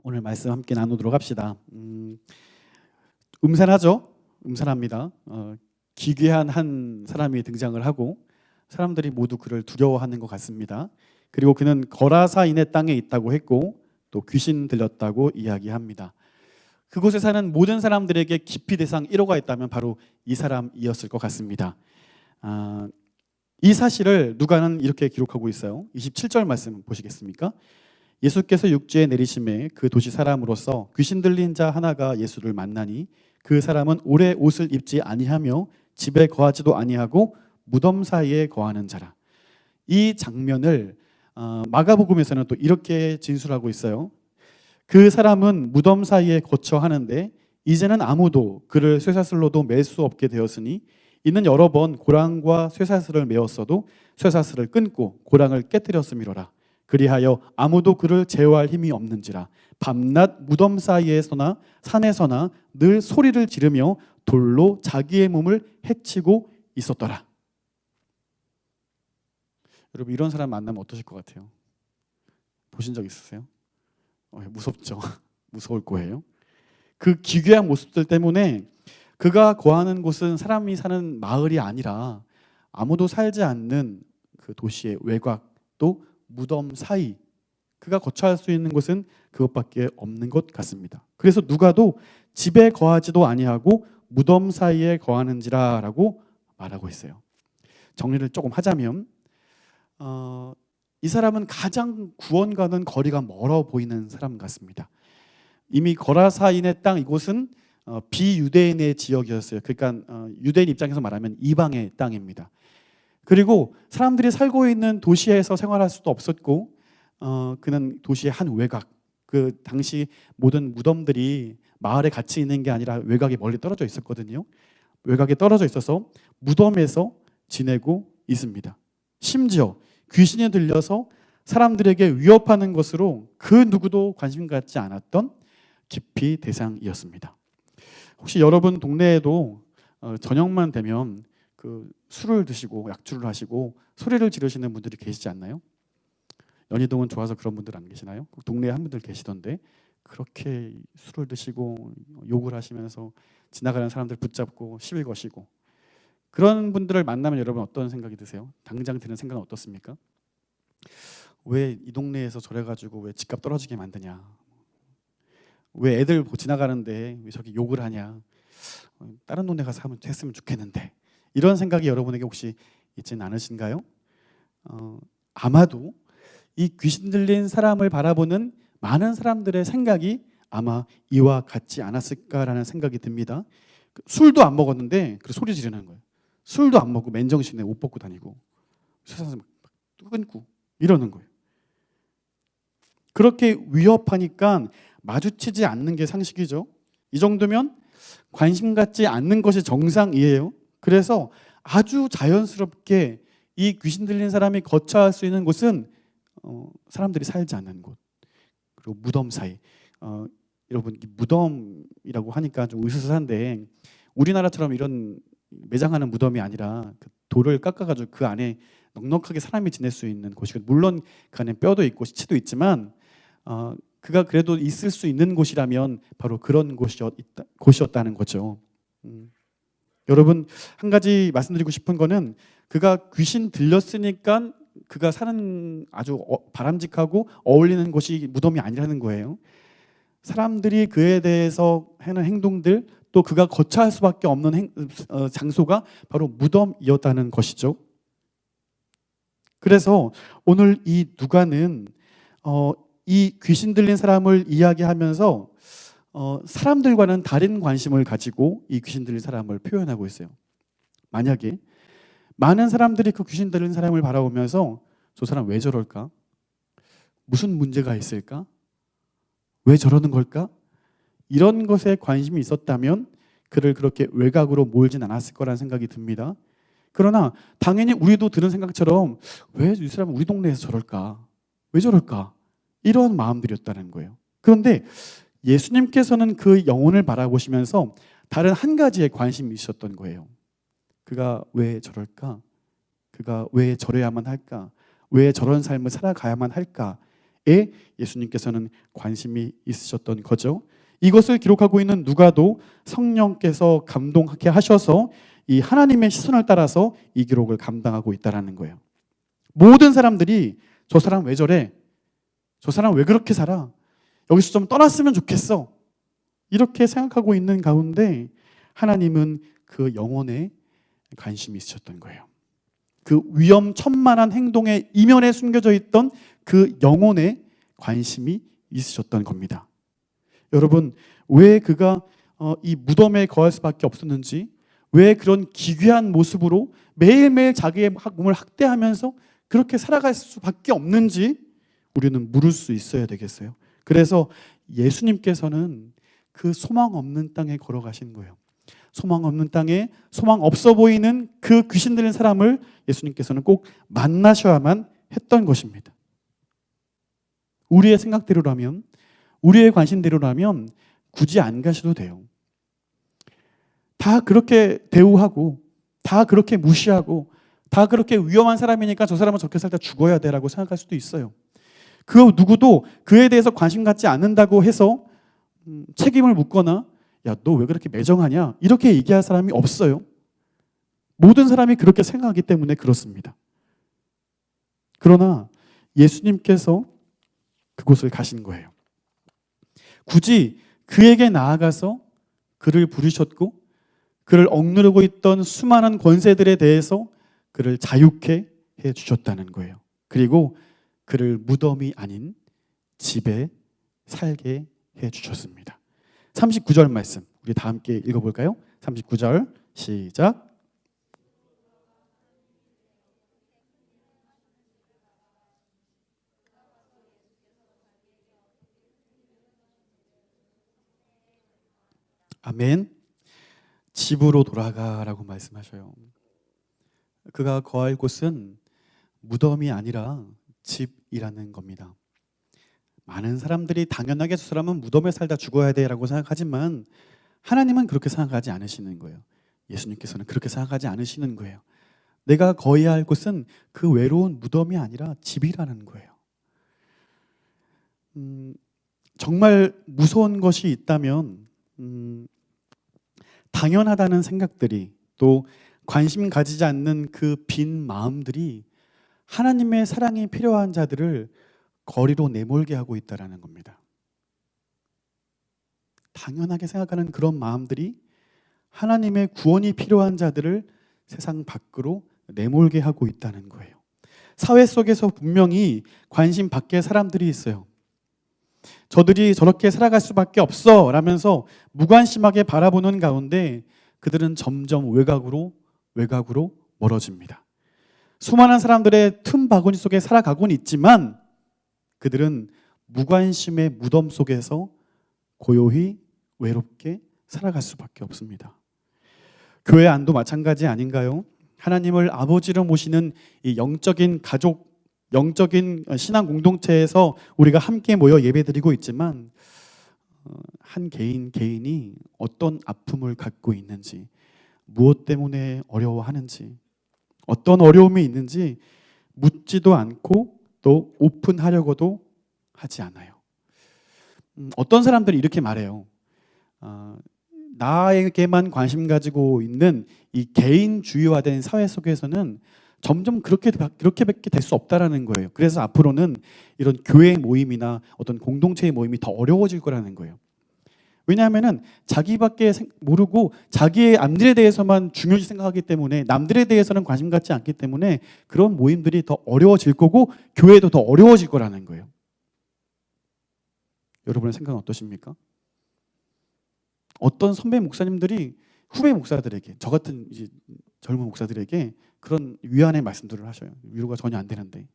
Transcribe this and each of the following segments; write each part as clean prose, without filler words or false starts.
오늘 말씀 함께 나누도록 합시다. 음산하죠? 음산합니다. 기괴한 한 사람이 등장을 하고 사람들이 모두 그를 두려워하는 것 같습니다. 그리고 그는 거라사인의 땅에 있다고 했고 또 귀신 들렸다고 이야기합니다. 그곳에 사는 모든 사람들에게 기피 대상 1호가 있다면 바로 이 사람이었을 것 같습니다. 이 사실을 누가는 이렇게 기록하고 있어요. 27절 말씀 보시겠습니까? 예수께서 육지에 내리심에 그 도시 사람으로서 귀신 들린 자 하나가 예수를 만나니 그 사람은 오래 옷을 입지 아니하며 집에 거하지도 아니하고 무덤 사이에 거하는 자라. 이 장면을 마가복음에서는 또 이렇게 진술하고 있어요. 그 사람은 무덤 사이에 거처 하는데 이제는 아무도 그를 쇠사슬로도 맬 수 없게 되었으니 이는 여러 번 고랑과 쇠사슬을 메었어도 쇠사슬을 끊고 고랑을 깨뜨렸음이로라. 그리하여 아무도 그를 제어할 힘이 없는지라. 밤낮 무덤 사이에서나 산에서나 늘 소리를 지르며 돌로 자기의 몸을 해치고 있었더라. 여러분, 이런 사람 만나면 어떠실 것 같아요? 보신 적 있으세요? 무섭죠. 무서울 거예요. 그 기괴한 모습들 때문에 그가 거하는 곳은 사람이 사는 마을이 아니라 아무도 살지 않는 그 도시의 외곽, 또 무덤 사이, 그가 거처할 수 있는 곳은 그것밖에 없는 것 같습니다. 그래서 누가도 집에 거하지도 아니하고 무덤 사이에 거하는지라라고 말하고 있어요. 정리를 조금 하자면 이 사람은 가장 구원과는 거리가 멀어 보이는 사람 같습니다. 이미 거라사인의 땅, 이곳은 비유대인의 지역이었어요. 그러니까 유대인 입장에서 말하면 이방의 땅입니다. 그리고 사람들이 살고 있는 도시에서 생활할 수도 없었고 그는 도시의 한 외곽, 그 당시 모든 무덤들이 마을에 같이 있는 게 아니라 외곽에 멀리 떨어져 있었거든요. 외곽에 떨어져 있어서 무덤에서 지내고 있습니다. 심지어 귀신이 들려서 사람들에게 위협하는 것으로 그 누구도 관심 갖지 않았던 기피 대상이었습니다. 혹시 여러분 동네에도 저녁만 되면 그 술을 드시고 약주를 하시고 소리를 지르시는 분들이 계시지 않나요? 연희동은 좋아서 그런 분들 안 계시나요? 동네에 한 분들 계시던데 그렇게 술을 드시고 욕을 하시면서 지나가는 사람들 붙잡고 시비 거시고 그런 분들을 만나면 여러분 어떤 생각이 드세요? 당장 드는 생각은 어떻습니까? 왜 이 동네에서 저래가지고 왜 집값 떨어지게 만드냐? 왜 애들 지나가는데 왜 저기 욕을 하냐? 다른 동네 가서 했으면 좋겠는데 이런 생각이 여러분에게 혹시 있지는 않으신가요? 아마도 이 귀신 들린 사람을 바라보는 많은 사람들의 생각이 아마 이와 같지 않았을까라는 생각이 듭니다. 술도 안 먹었는데 소리 지르는 거예요. 술도 안 먹고 맨정신에 옷 벗고 다니고 세상에서 막 끊고 이러는 거예요. 그렇게 위협하니까 마주치지 않는 게 상식이죠. 이 정도면 관심 갖지 않는 것이 정상이에요. 그래서 아주 자연스럽게 이 귀신 들린 사람이 거처할 수 있는 곳은 사람들이 살지 않는 곳, 그리고 무덤 사이. 여러분, 무덤이라고 하니까 좀 으스스한데 우리나라처럼 이런 매장하는 무덤이 아니라 그 돌을 깎아가지고 그 안에 넉넉하게 사람이 지낼 수 있는 곳이고, 물론 그 안에 뼈도 있고 시체도 있지만 그가 그래도 있을 수 있는 곳이라면 바로 그런 곳이었다는 거죠. 여러분, 한 가지 말씀드리고 싶은 거는 그가 귀신 들렸으니까 그가 사는 아주 바람직하고 어울리는 곳이 무덤이 아니라는 거예요. 사람들이 그에 대해서 하는 행동들, 또 그가 거처할 수밖에 없는 장소가 바로 무덤이었다는 것이죠. 그래서 오늘 이 누가는 이 귀신 들린 사람을 이야기하면서 사람들과는 다른 관심을 가지고 이 귀신 들린 사람을 표현하고 있어요. 만약에 많은 사람들이 그 귀신 들린 사람을 바라보면서 저 사람 왜 저럴까? 무슨 문제가 있을까? 왜 저러는 걸까? 이런 것에 관심이 있었다면 그를 그렇게 외곽으로 몰진 않았을 거라는 생각이 듭니다. 그러나 당연히 우리도 드는 생각처럼 왜 이 사람은 우리 동네에서 저럴까? 왜 저럴까? 이런 마음들이었다는 거예요. 그런데 예수님께서는 그 영혼을 바라보시면서 다른 한 가지에 관심이 있었던 거예요. 그가 왜 저럴까? 그가 왜 저래야만 할까? 왜 저런 삶을 살아가야만 할까? 예수님께서는 관심이 있으셨던 거죠. 이것을 기록하고 있는 누가도 성령께서 감동하게 하셔서 이 하나님의 시선을 따라서 이 기록을 감당하고 있다는 거예요. 모든 사람들이 저 사람 왜 저래? 저 사람 왜 그렇게 살아? 여기서 좀 떠났으면 좋겠어. 이렇게 생각하고 있는 가운데 하나님은 그 영혼에 관심이 있으셨던 거예요. 그 위험천만한 행동의 이면에 숨겨져 있던 그 영혼에 관심이 있으셨던 겁니다. 여러분, 왜 그가 이 무덤에 거할 수밖에 없었는지, 왜 그런 기괴한 모습으로 매일매일 자기의 몸을 학대하면서 그렇게 살아갈 수밖에 없는지 우리는 물을 수 있어야 되겠어요. 그래서 예수님께서는 그 소망 없는 땅에 걸어가신 거예요. 소망 없는 땅에 소망 없어 보이는 그 귀신 들린 사람을 예수님께서는 꼭 만나셔야만 했던 것입니다. 우리의 생각대로라면, 우리의 관심대로라면 굳이 안 가셔도 돼요. 다 그렇게 대우하고, 다 그렇게 무시하고, 다 그렇게 위험한 사람이니까 저 사람은 저렇게 살다 죽어야 돼라고 생각할 수도 있어요. 그 누구도 그에 대해서 관심 갖지 않는다고 해서 책임을 묻거나 야, 너 왜 그렇게 매정하냐? 이렇게 얘기할 사람이 없어요. 모든 사람이 그렇게 생각하기 때문에 그렇습니다. 그러나 예수님께서 그곳을 가신 거예요. 굳이 그에게 나아가서 그를 부르셨고 그를 억누르고 있던 수많은 권세들에 대해서 그를 자유케 해주셨다는 거예요. 그리고 그를 무덤이 아닌 집에 살게 해주셨습니다. 39절 말씀 우리 다 함께 읽어볼까요? 39절 시작. 아멘. 집으로 돌아가라고 말씀하셔요. 그가 거할 곳은 무덤이 아니라 집이라는 겁니다. 많은 사람들이 당연하게 저 사람은 무덤에 살다 죽어야 돼라고 생각하지만 하나님은 그렇게 생각하지 않으시는 거예요. 예수님께서는 그렇게 생각하지 않으시는 거예요. 내가 거해야 할 곳은 그 외로운 무덤이 아니라 집이라는 거예요. 정말 무서운 것이 있다면 당연하다는 생각들이 또 관심 가지지 않는 그 빈 마음들이 하나님의 사랑이 필요한 자들을 거리로 내몰게 하고 있다는 겁니다. 당연하게 생각하는 그런 마음들이 하나님의 구원이 필요한 자들을 세상 밖으로 내몰게 하고 있다는 거예요. 사회 속에서 분명히 관심 밖의 사람들이 있어요. 저들이 저렇게 살아갈 수밖에 없어 라면서 무관심하게 바라보는 가운데 그들은 점점 외곽으로 멀어집니다. 수많은 사람들의 틈 바구니 속에 살아가곤 있지만 그들은 무관심의 무덤 속에서 고요히 외롭게 살아갈 수밖에 없습니다. 교회 안도 마찬가지 아닌가요? 하나님을 아버지로 모시는 이 영적인 가족, 영적인 신앙 공동체에서 우리가 함께 모여 예배드리고 있지만 한 개인이 어떤 아픔을 갖고 있는지, 무엇 때문에 어려워하는지, 어떤 어려움이 있는지 묻지도 않고 또 오픈하려고도 하지 않아요. 어떤 사람들이 이렇게 말해요. 나에게만 관심 가지고 있는 이 개인주의화된 사회 속에서는 점점 그렇게밖에 될 수 없다라는 거예요. 그래서 앞으로는 이런 교회 모임이나 어떤 공동체의 모임이 더 어려워질 거라는 거예요. 왜냐하면은 자기밖에 모르고 자기의 남들에 대해서만 중요시 생각하기 때문에 남들에 대해서는 관심 갖지 않기 때문에 그런 모임들이 더 어려워질 거고 교회도 더 어려워질 거라는 거예요. 여러분의 생각은 어떠십니까? 어떤 선배 목사님들이 후배 목사들에게, 저 같은 이제 젊은 목사들에게 그런 위안의 말씀들을 하셔요. 위로가 전혀 안 되는데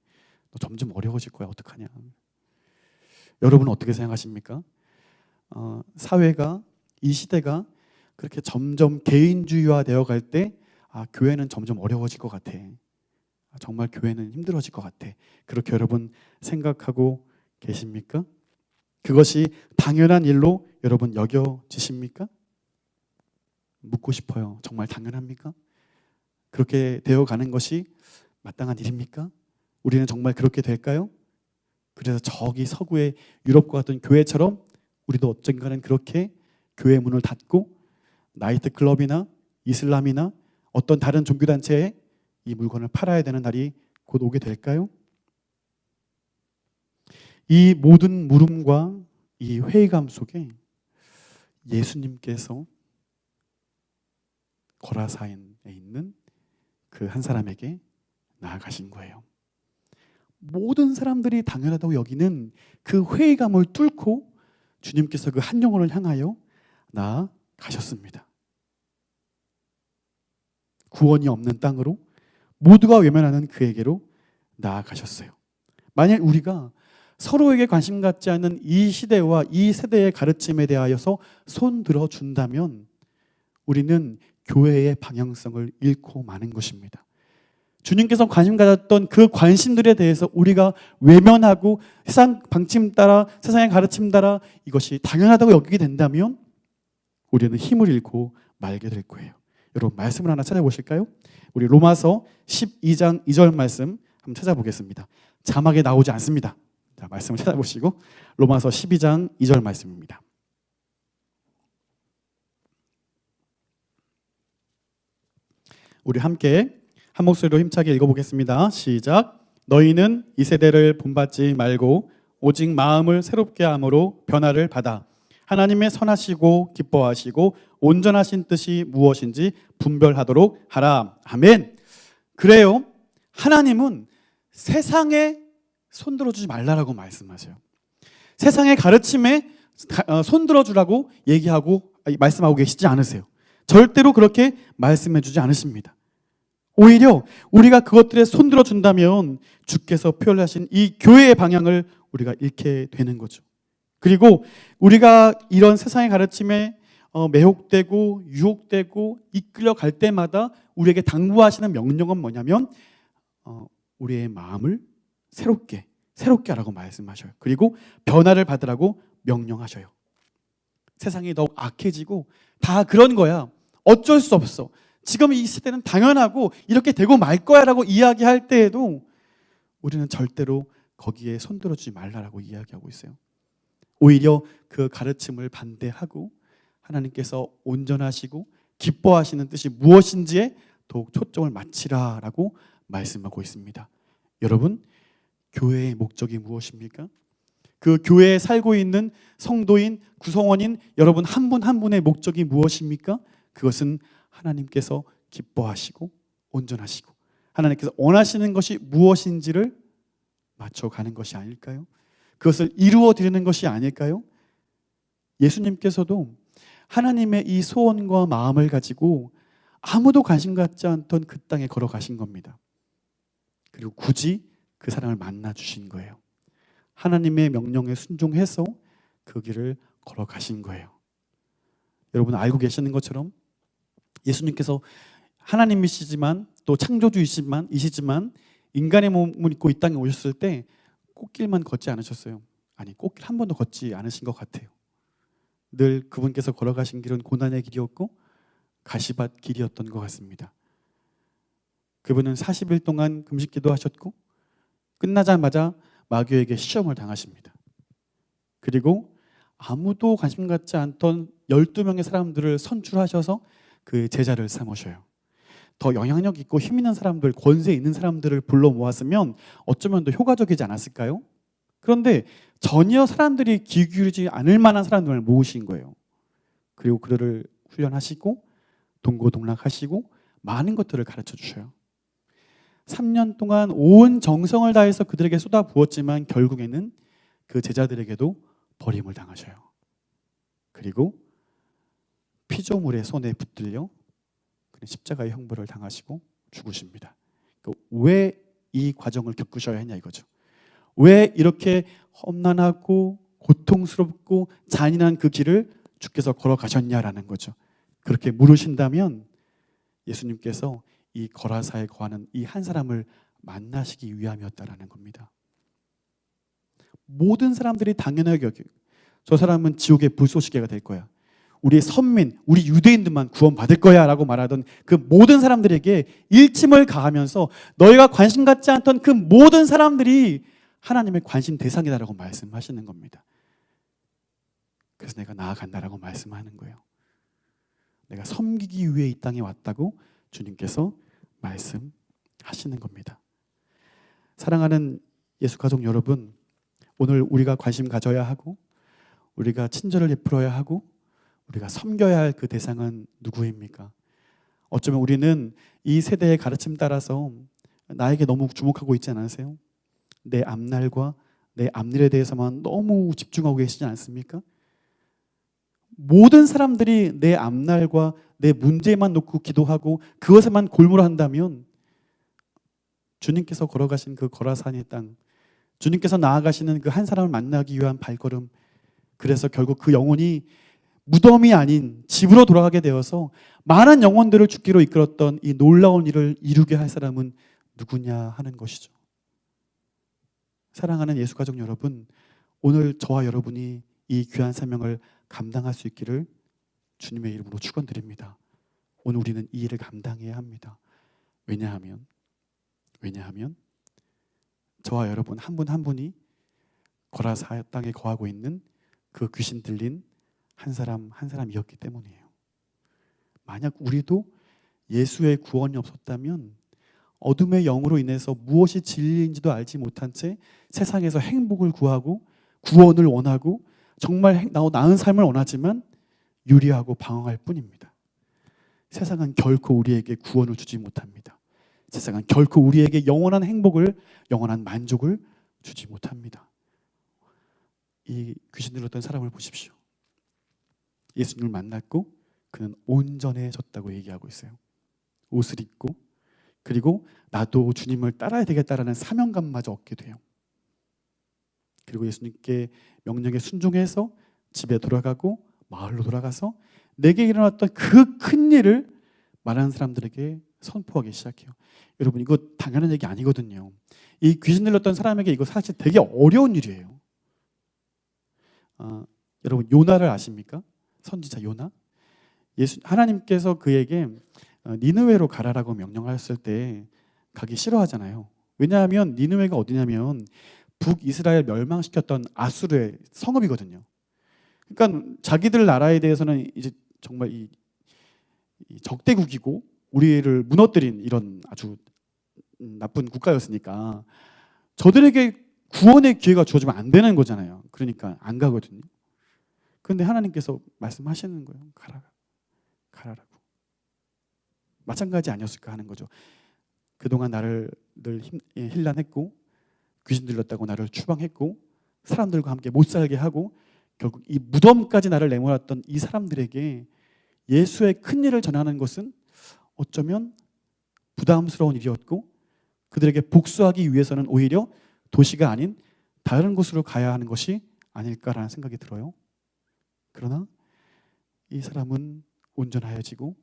너 점점 어려워질 거야, 어떡하냐. 여러분은 어떻게 생각하십니까? 사회가, 이 시대가 그렇게 점점 개인주의화 되어 갈 때 교회는 점점 어려워질 것 같아. 정말 교회는 힘들어질 것 같아. 그렇게 여러분 생각하고 계십니까? 그것이 당연한 일로 여러분 여겨지십니까? 묻고 싶어요. 정말 당연합니까? 그렇게 되어가는 것이 마땅한 일입니까? 우리는 정말 그렇게 될까요? 그래서 저기 서구의 유럽과 같은 교회처럼 우리도 언젠가는 그렇게 교회 문을 닫고 나이트클럽이나 이슬람이나 어떤 다른 종교단체에 이 물건을 팔아야 되는 날이 곧 오게 될까요? 이 모든 물음과 이 회의감 속에 예수님께서 거라사인에 있는 그 한 사람에게 나아가신 거예요. 모든 사람들이 당연하다고 여기는 그 회의감을 뚫고 주님께서 그 한 영혼을 향하여 나아가셨습니다. 구원이 없는 땅으로 모두가 외면하는 그에게로 나아가셨어요. 만약 우리가 서로에게 관심 갖지 않는 이 시대와 이 세대의 가르침에 대하여서 손 들어준다면 우리는 교회의 방향성을 잃고 마는 것입니다. 주님께서 관심 가졌던 그 관심들에 대해서 우리가 외면하고 세상 방침 따라, 세상의 가르침 따라 이것이 당연하다고 여기게 된다면 우리는 힘을 잃고 말게 될 거예요. 여러분 말씀을 하나 찾아보실까요? 우리 로마서 12장 2절 말씀 한번 찾아보겠습니다. 자막에 나오지 않습니다. 자, 말씀을 찾아보시고 로마서 12장 2절 말씀입니다. 우리 함께 한 목소리로 힘차게 읽어보겠습니다. 시작. 너희는 이 세대를 본받지 말고 오직 마음을 새롭게 함으로 변화를 받아 하나님의 선하시고 기뻐하시고 온전하신 뜻이 무엇인지 분별하도록 하라. 아멘. 그래요. 하나님은 세상에 손들어주지 말라라고 말씀하세요. 세상의 가르침에 손들어주라고 얘기하고 말씀하고 계시지 않으세요. 절대로 그렇게 말씀해주지 않으십니다. 오히려 우리가 그것들에 손들어준다면 주께서 표현하신 이 교회의 방향을 우리가 잃게 되는 거죠. 그리고 우리가 이런 세상의 가르침에 매혹되고 유혹되고 이끌려갈 때마다 우리에게 당부하시는 명령은 뭐냐면 우리의 마음을 새롭게 하라고 말씀하셔요. 그리고 변화를 받으라고 명령하셔요. 세상이 더욱 악해지고 다 그런 거야. 어쩔 수 없어. 지금 이 시대는 당연하고 이렇게 되고 말 거야 라고 이야기할 때에도 우리는 절대로 거기에 손들어주지 말라라고 이야기하고 있어요. 오히려 그 가르침을 반대하고 하나님께서 온전하시고 기뻐하시는 뜻이 무엇인지에 더욱 초점을 맞추라라고 말씀하고 있습니다. 여러분, 교회의 목적이 무엇입니까? 그 교회에 살고 있는 성도인, 구성원인 여러분 한 분 한 분의 목적이 무엇입니까? 그것은 하나님께서 기뻐하시고 온전하시고 하나님께서 원하시는 것이 무엇인지를 맞춰가는 것이 아닐까요? 그것을 이루어 드리는 것이 아닐까요? 예수님께서도 하나님의 이 소원과 마음을 가지고 아무도 관심 갖지 않던 그 땅에 걸어가신 겁니다. 그리고 굳이 그 사람을 만나 주신 거예요. 하나님의 명령에 순종해서 그 길을 걸어가신 거예요. 여러분 알고 계시는 것처럼 예수님께서 하나님이시지만 또 창조주이시지만 인간의 몸을 입고 이 땅에 오셨을 때 꽃길만 걷지 않으셨어요. 아니, 꽃길 한 번도 걷지 않으신 것 같아요. 늘 그분께서 걸어가신 길은 고난의 길이었고 가시밭 길이었던 것 같습니다. 그분은 40일 동안 금식기도 하셨고 끝나자마자 마귀에게 시험을 당하십니다. 그리고 아무도 관심 갖지 않던 12명의 사람들을 선출하셔서 그 제자를 삼으셔요. 더 영향력 있고 힘 있는 사람들, 권세 있는 사람들을 불러 모았으면 어쩌면 더 효과적이지 않았을까요? 그런데 전혀 사람들이 귀 기울이지 않을 만한 사람들을 모으신 거예요. 그리고 그들을 훈련하시고 동고동락하시고 많은 것들을 가르쳐 주셔요. 3년 동안 온 정성을 다해서 그들에게 쏟아부었지만 결국에는 그 제자들에게도 버림을 당하셔요. 그리고 피조물의 손에 붙들려 십자가의 형벌을 당하시고 죽으십니다. 왜 이 과정을 겪으셔야 했냐 이거죠. 왜 이렇게 험난하고 고통스럽고 잔인한 그 길을 주께서 걸어가셨냐라는 거죠. 그렇게 물으신다면 예수님께서 이 거라사에 거하는 이 한 사람을 만나시기 위함이었다라는 겁니다. 모든 사람들이 당연하게 여기고 저 사람은 지옥의 불쏘시개가 될 거야. 우리 선민, 우리 유대인들만 구원받을 거야 라고 말하던 그 모든 사람들에게 일침을 가하면서 너희가 관심 갖지 않던 그 모든 사람들이 하나님의 관심 대상이다라고 말씀하시는 겁니다. 그래서 내가 나아간다라고 말씀하는 거예요. 내가 섬기기 위해 이 땅에 왔다고 주님께서 말씀하시는 겁니다. 사랑하는 예수 가족 여러분, 오늘 우리가 관심 가져야 하고 우리가 친절을 베풀어야 하고 우리가 섬겨야 할 그 대상은 누구입니까? 어쩌면 우리는 이 세대의 가르침 따라서 나에게 너무 주목하고 있지 않으세요? 내 앞날과 내 앞일에 대해서만 너무 집중하고 계시지 않습니까? 모든 사람들이 내 앞날과 내 문제만 놓고 기도하고 그것에만 골몰아 한다면 주님께서 걸어가신 그 거라산의 땅, 주님께서 나아가시는 그 한 사람을 만나기 위한 발걸음, 그래서 결국 그 영혼이 무덤이 아닌 집으로 돌아가게 되어서 많은 영혼들을 죽기로 이끌었던 이 놀라운 일을 이루게 할 사람은 누구냐 하는 것이죠. 사랑하는 예수 가족 여러분, 오늘 저와 여러분이 이 귀한 사명을 감당할 수 있기를 주님의 이름으로 축원드립니다. 오늘 우리는 이 일을 감당해야 합니다. 왜냐하면 저와 여러분 한 분 한 분이 거라사 땅에 거하고 있는 그 귀신 들린 한 사람이었기 때문이에요. 만약 우리도 예수의 구원이 없었다면 어둠의 영으로 인해서 무엇이 진리인지도 알지 못한 채 세상에서 행복을 구하고 구원을 원하고 정말 나은 삶을 원하지만 유리하고 방황할 뿐입니다. 세상은 결코 우리에게 구원을 주지 못합니다. 세상은 결코 우리에게 영원한 행복을, 영원한 만족을 주지 못합니다. 이 귀신 들렸던 사람을 보십시오. 예수님을 만났고 그는 온전해졌다고 얘기하고 있어요. 옷을 입고 그리고 나도 주님을 따라야 되겠다라는 사명감마저 얻게 돼요. 그리고 예수님께 명령에 순종해서 집에 돌아가고 마을로 돌아가서 내게 일어났던 그 큰 일을 많은 사람들에게 선포하기 시작해요. 여러분, 이거 당연한 얘기 아니거든요. 이 귀신 들렸던 사람에게 이거 사실 되게 어려운 일이에요. 여러분, 요나를 아십니까? 선지자 요나? 하나님께서 그에게 니느웨로 가라라고 명령하셨을 때 가기 싫어하잖아요. 왜냐하면 니느웨가 어디냐면 북이스라엘 멸망시켰던 아수르의 성읍이거든요. 그러니까 자기들 나라에 대해서는 이제 정말 이 적대국이고 우리를 무너뜨린 이런 아주 나쁜 국가였으니까 저들에게 구원의 기회가 주어지면 안 되는 거잖아요. 그러니까 안 가거든요. 그런데 하나님께서 말씀하시는 거예요. 가라라고. 마찬가지 아니었을까 하는 거죠. 그동안 나를 늘 힐난했고 귀신 들렸다고 나를 추방했고 사람들과 함께 못 살게 하고 결국 이 무덤까지 나를 내몰았던 이 사람들에게 예수의 큰 일을 전하는 것은 어쩌면 부담스러운 일이었고 그들에게 복수하기 위해서는 오히려 도시가 아닌 다른 곳으로 가야 하는 것이 아닐까라는 생각이 들어요. 그러나 이 사람은 온전하여지고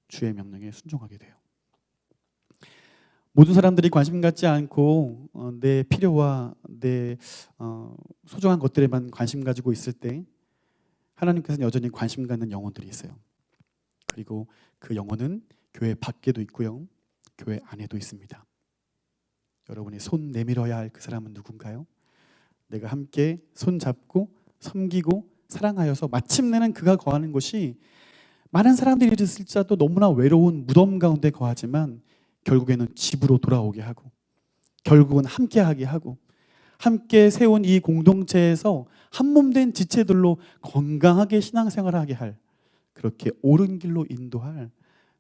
주의 명령에 순종하게 돼요. 모든 사람들이 관심 갖지 않고 내 필요와 내 소중한 것들에만 관심 가지고 있을 때 하나님께서는 여전히 관심 갖는 영혼들이 있어요. 그리고 그 영혼은 교회 밖에도 있고요. 교회 안에도 있습니다. 여러분이 손 내밀어야 할 그 사람은 누군가요? 내가 함께 손 잡고 섬기고 사랑하여서 마침내는 그가 거하는 곳이 많은 사람들이 있을지라도 너무나 외로운 무덤 가운데 거하지만 결국에는 집으로 돌아오게 하고 결국은 함께하게 하고 함께 세운 이 공동체에서 한몸된 지체들로 건강하게 신앙생활을 하게 할 그렇게 옳은 길로 인도할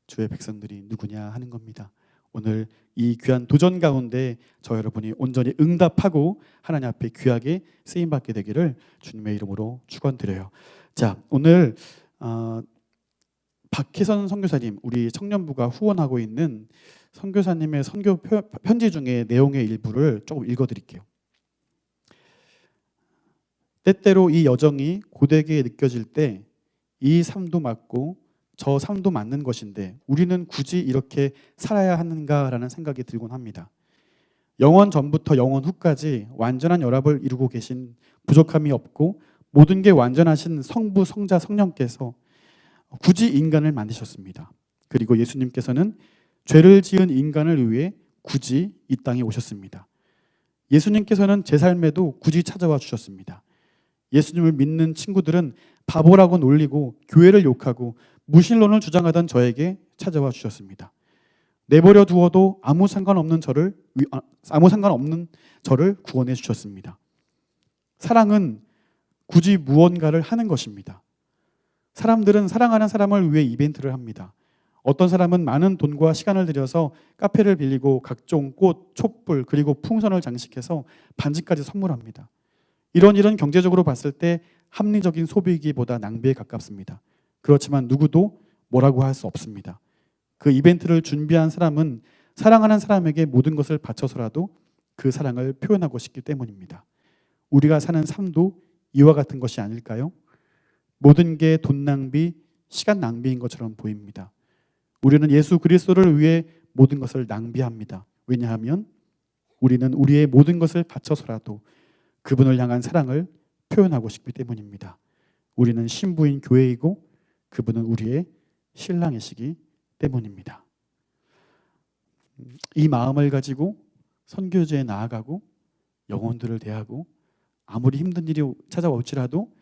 주의 백성들이 누구냐 하는 겁니다. 오늘 이 귀한 도전 가운데 저 여러분이 온전히 응답하고 하나님 앞에 귀하게 쓰임받게 되기를 주님의 이름으로 축원드려요. 자, 오늘 박혜선 선교사님, 우리 청년부가 후원하고 있는 선교사님의 선교 편지 중에 내용의 일부를 조금 읽어드릴게요. 때때로 이 여정이 고되게 느껴질 때 이 삶도 맞고 저 삶도 맞는 것인데 우리는 굳이 이렇게 살아야 하는가라는 생각이 들곤 합니다. 영원 전부터 영원 후까지 완전한 연합을 이루고 계신 부족함이 없고 모든 게 완전하신 성부, 성자, 성령께서 굳이 인간을 만드셨습니다. 그리고 예수님께서는 죄를 지은 인간을 위해 굳이 이 땅에 오셨습니다. 예수님께서는 제 삶에도 굳이 찾아와 주셨습니다. 예수님을 믿는 친구들은 바보라고 놀리고 교회를 욕하고 무신론을 주장하던 저에게 찾아와 주셨습니다. 내버려 두어도 아무 상관없는 저를 구원해 주셨습니다. 사랑은 굳이 무언가를 하는 것입니다. 사람들은 사랑하는 사람을 위해 이벤트를 합니다. 어떤 사람은 많은 돈과 시간을 들여서 카페를 빌리고 각종 꽃, 촛불 그리고 풍선을 장식해서 반지까지 선물합니다. 이런 일은 경제적으로 봤을 때 합리적인 소비이기보다 낭비에 가깝습니다. 그렇지만 누구도 뭐라고 할 수 없습니다. 그 이벤트를 준비한 사람은 사랑하는 사람에게 모든 것을 바쳐서라도 그 사랑을 표현하고 싶기 때문입니다. 우리가 사는 삶도 이와 같은 것이 아닐까요? 모든 게 돈 낭비, 시간 낭비인 것처럼 보입니다. 우리는 예수 그리스도를 위해 모든 것을 낭비합니다. 왜냐하면 우리는 우리의 모든 것을 바쳐서라도 그분을 향한 사랑을 표현하고 싶기 때문입니다. 우리는 신부인 교회이고 그분은 우리의 신랑이시기 때문입니다. 이 마음을 가지고 선교지에 나아가고 영혼들을 대하고 아무리 힘든 일이 찾아올지라도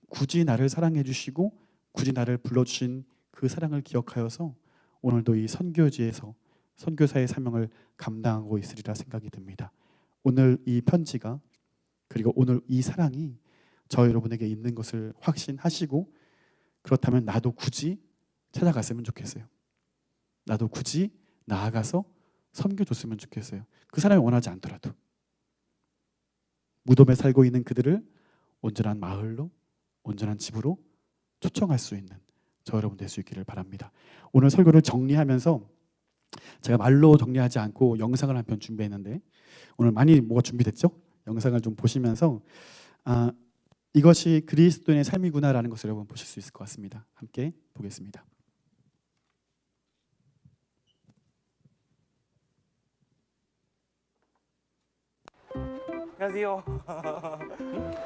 굳이 나를 사랑해 주시고 굳이 나를 불러주신 그 사랑을 기억하여서 오늘도 이 선교지에서 선교사의 사명을 감당하고 있으리라 생각이 듭니다. 오늘 이 편지가 그리고 오늘 이 사랑이 저 여러분에게 있는 것을 확신하시고 그렇다면 나도 굳이 찾아갔으면 좋겠어요. 나도 굳이 나아가서 섬겨줬으면 좋겠어요. 그 사람이 원하지 않더라도 무덤에 살고 있는 그들을 온전한 마을로 온전한 집으로 초청할 수 있는 저 여러분 될 수 있기를 바랍니다. 오늘 설교를 정리하면서 제가 말로 정리하지 않고 영상을 한 편 준비했는데 오늘 많이 뭐가 준비됐죠? 영상을 좀 보시면서 이것이 그리스도인의 삶이구나라는 것을 여러분 보실 수 있을 것 같습니다. 함께 보겠습니다. 안녕하세요.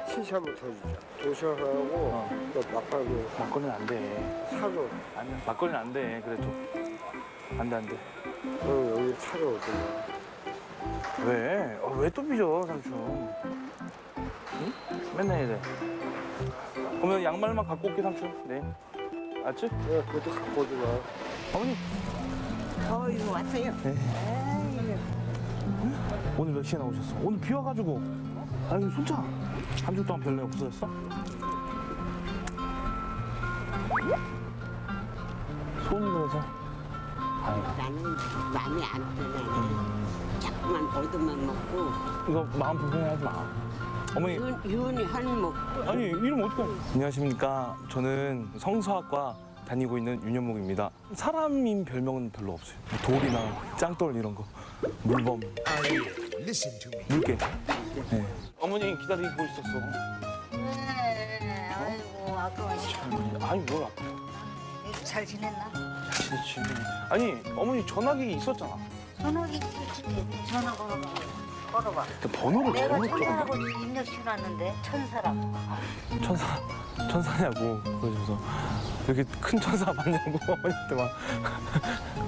시샤부터 주자. 도셔하고 또 막걸리 막걸리는 안 돼. 사료. 아니, 막걸리는 안 돼. 그래도 안 돼, 안 돼. 여기 사료 어떻게? 왜? 왜 또 삐져, 삼촌? 응? 맨날 이래. 그러면 양말만 갖고 올게, 삼촌. 네. 알았지? 내가 그것도 갖고 오지 마. 어머니. 이거 왔어요. 오늘 몇 시에 나오셨어? 오늘 비 와가지고. 아유, 손자. 한 주 동안 별일 없어졌어? 손이 그래서. 아유. 나는 마음이 안 편해. 자꾸만 얻으면 먹고 이거 마음 불편해하지 마. 어머니. 유은이 한 먹고 아니 이름 어떻게? 안녕하십니까. 저는 성서학과 다니고 있는 윤현목입니다. 사람인 별명은 별로 없어요. 돌이나 짱돌 이런 거, 물범, 물개. 네. 어머니 기다리고 있었어. 네, 아이고 아까워 시간. 아니 뭘 아파? 잘 지냈나? 그렇지. 아니 어머니 전화기 있었잖아. 전화기 전화번호 걸어봐. 그 번호를 내가 잘못 천사라고 적었나? 입력시켜놨는데 천사라고. 천사냐고 그러면서 이렇게 큰 천사 맞냐고 어머니한테 막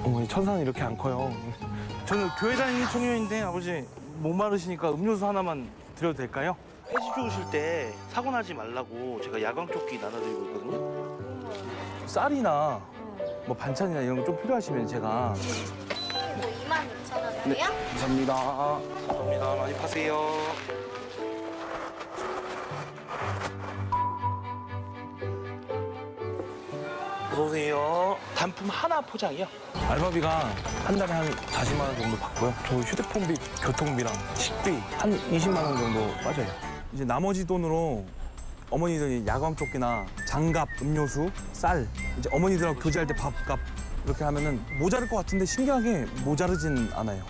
어머니 천사는 이렇게 안 커요. 저는 교회 다니는 청년인데 아버지 목마르시니까 음료수 하나만 드려도 될까요? 폐지 주우실 때 사고 나지 말라고 제가 야광조끼 나눠드리고 있거든요. 쌀이나 뭐 반찬이나 이런 거 좀 필요하시면 제가. 뭐 22,000원이에요? 네, 감사합니다. 감사합니다. 많이 파세요. 어서오세요. 단품 하나 포장이요? 알바비가 한 달에 한 40만 원 정도 받고요. 저 휴대폰비, 교통비랑 식비 한 20만 원 정도 빠져요. 이제 나머지 돈으로 어머니들이 야광조끼나 장갑, 음료수, 쌀 이제 어머니들하고 교제할 때 밥값 이렇게 하면은 모자랄 것 같은데 신기하게 모자르진 않아요.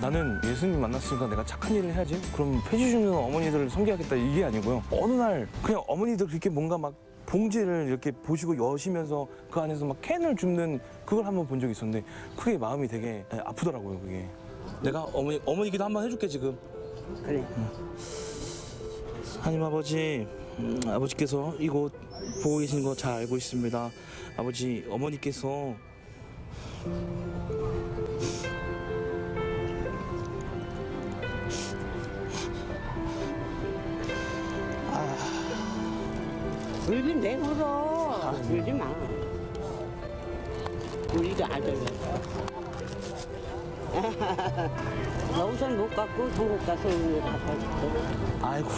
나는 예수님 만났으니까 내가 착한 일을 해야지. 그럼 폐지 주는 어머니들을 섬겨야겠다 이게 아니고요. 어느 날 그냥 어머니들 그렇게 뭔가 막 봉지를 이렇게 보시고 여시면서 그 안에서 막 캔을 줍는 그걸 한번 본 적이 있었는데 그게 마음이 되게 아프더라고요. 그게. 내가 어머니 기도 한번 해줄게 지금. 그래. 하나님 아버지 아버지께서 이곳 보고 계신 거 잘 알고 있습니다. 아버지, 어머니께서 울긴 내 울어. 울지 마. 우리도 아들. 나 우선 못 갖고 한국 가서 우리 갖다 줄게. 아이고.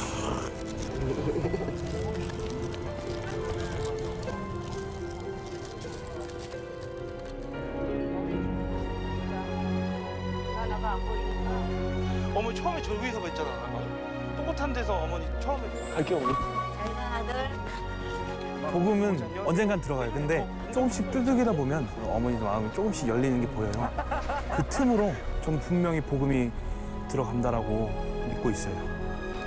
어머니 처음에 저 위에서 뵀잖아. 똑같은 데서 어머니 처음에 갈게 어머니. 잘가 아들. 복음은 언젠간 들어가요. 근데 조금씩 두들기다 보면 어머니 마음이 조금씩 열리는 게 보여요. 그 틈으로 저는 분명히 복음이 들어간다라고 믿고 있어요.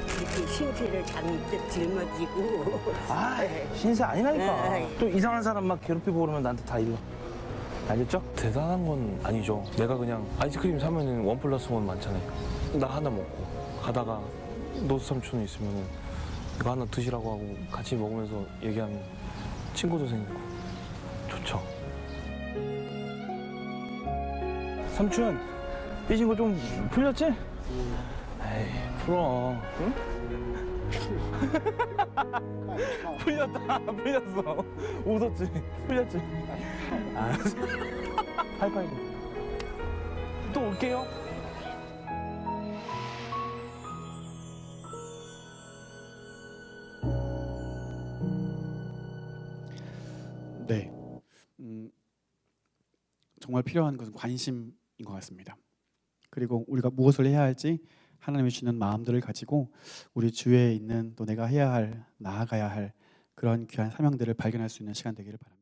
이렇게 신체를 잔뜩 짊어지고. 아, 신세 아니라니까. 또 이상한 사람 막 괴롭히고 그러면 나한테 다 일러. 알겠죠? 대단한 건 아니죠. 내가 그냥 아이스크림 사면은 1+1 많잖아요. 나 하나 먹고 가다가 노스 삼촌이 있으면은 이거 하나 드시라고 하고 같이 먹으면서 얘기하면 친구도 생기고 좋죠. 삼촌, 삐진 거 좀 풀렸지? 에이, 풀어. 응? 풀렸다, 풀렸어. 웃었지? 풀렸지? 알았어. 하이파이브. 또 올게요. 네. 정말 필요한 것은 관심인 것 같습니다. 그리고 우리가 무엇을 해야 할지 하나님이 주는 마음들을 가지고 우리 주위에 있는 또 내가 해야 할, 나아가야 할 그런 귀한 사명들을 발견할 수 있는 시간 되기를 바랍니다.